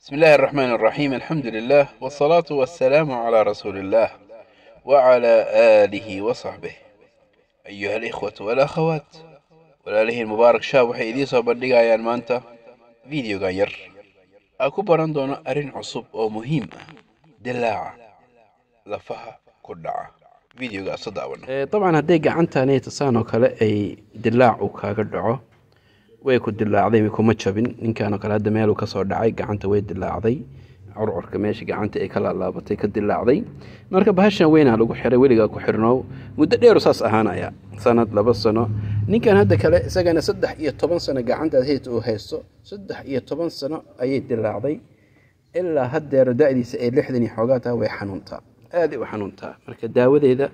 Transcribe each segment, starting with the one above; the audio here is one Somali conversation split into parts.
بسم الله الرحمن الرحيم. الحمد لله والصلاة والسلام على رسول الله وعلى آله وصحبه. أيها الإخوة والأخوات ولاله المبارك شاب waxay idin soo bandhigayaan maanta fiidiyogan yar aan ku baran doono arrin cusub oo muhiim ah dilaaca lafaha ku dhaca fiidiyoga sadaawana طبعا haday gacantaanay tasaan oo kale ay dilaac uu kaaga dhaco way ku dilaacday kuma jabin ninkan oo kale hadda meel uu ka soo dhacay gacanta way dilaacday curcurka meesha gacanta ay kala laabatay ka dilaacday marka bahashan weyn lagu xiray weliga ku xirnoow muddo dheer saas ahaanaya sanad 2 sano ninkan hadda kale isagana 13 sano gacanta uu haysto 13 sano ayay dilaacday ilaa hadda da'diisa ay 60 xoogaata way xanuuntaa aad u xanuuntaa marka daawadeeda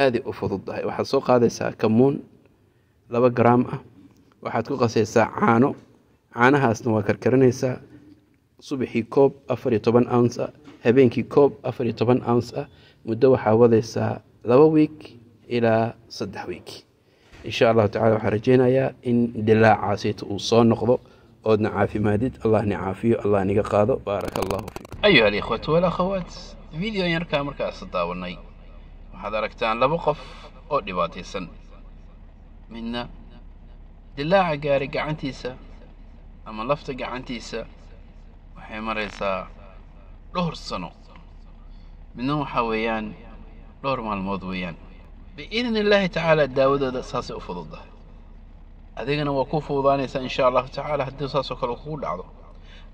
aad u fududahay waxa soo qaadaysaa kamuun 2 gram ah waxaad ku qasaysaa caanahaasna waa karkarinaysaa subaxii koob 14 ounce habeenkii koob 14 ounce muddo waxaa wadaysaa 2 week ilaa 3 week insha Allah ta'ala waxaan rajaynayaa in dilaacaasita uu soo noqdo oo caafimaadid Allah ni caafiyo Allah niga qaado barakallahu fiikum. أيها الإخوة والأخوات فيديو يركا markaas daawanay waxaad aragtaan 2 qof oo dhibaataysan midna dilaaca gaari gacantiisa ama lafta gacantiisa waxay maraysaa dhowr sano midna waxa weeyaan dhowr maalmood weeyaan biidin Allah ta'ala daawadooda saas u fududahay adigana waa ku fududaanaysa insha Allah ta'ala haddii saas oo kale ku dhacdo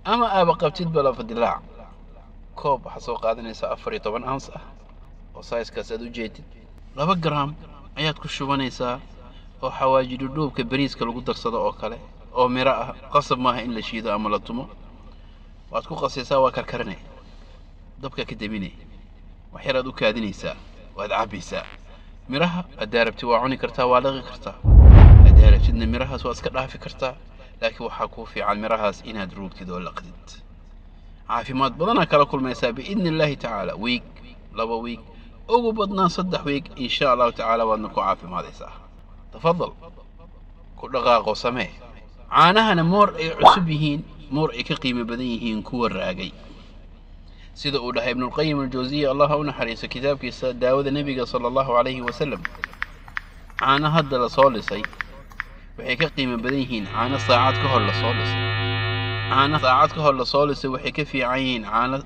ama aaba qabtid bala dilaac koob waxa soo qaadanaysa 14 ounce oo size-kaas aad u jeedid 2 gram ayaad ku shubanaysaa oo xawaajidu dhuubka bariiska lagu darsado oo kale oo mira ah qasab maaha in la shiido ama la tumo waad ku qasaysaa waa karkarinay dabka ka daminay wax yar aad u kaadinaysaa waad cabaysaa miraha adarabti waa cuni kartaa waa laqi kartaa adarabtidna mirahaas waa iska dhaafi kartaa laakiin waxa ku fiican mirahaas inaad ruugtid oo laqdid caafimaad badan kala kulmaysaa biidin Allah ta'ala week 2 week ugu badnaan 3 week insha Allah ta'ala waadna ku caafimaadaysaa تفضل كل دقاقة سماه عانها مور عصبيهين مور كقيمة بدنيهين كور راجي سيد أولها ابن القيم الجوزية الله ونحريس كتاب كيسا داود النبي صلى الله عليه وسلم عانها هذا لصالسي وحي كقيمة بدنيهين عانا ساعات كهر لصالسي عانا ساعات كهر لصالسي وحي كفي عين عانا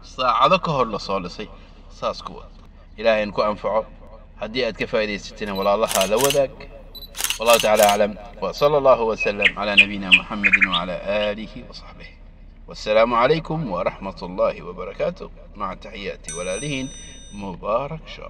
ساعات كهر لصالسي ساس كوة إلهي انكو أنفعه هدي أتكفى ستنا ولا الله هذا وذاك والله تعالى أعلم وصلى الله وسلم على نبينا محمد وعلى آله وصحبه والسلام عليكم ورحمة الله وبركاته مع تحياتي ولالهين مبارك شاء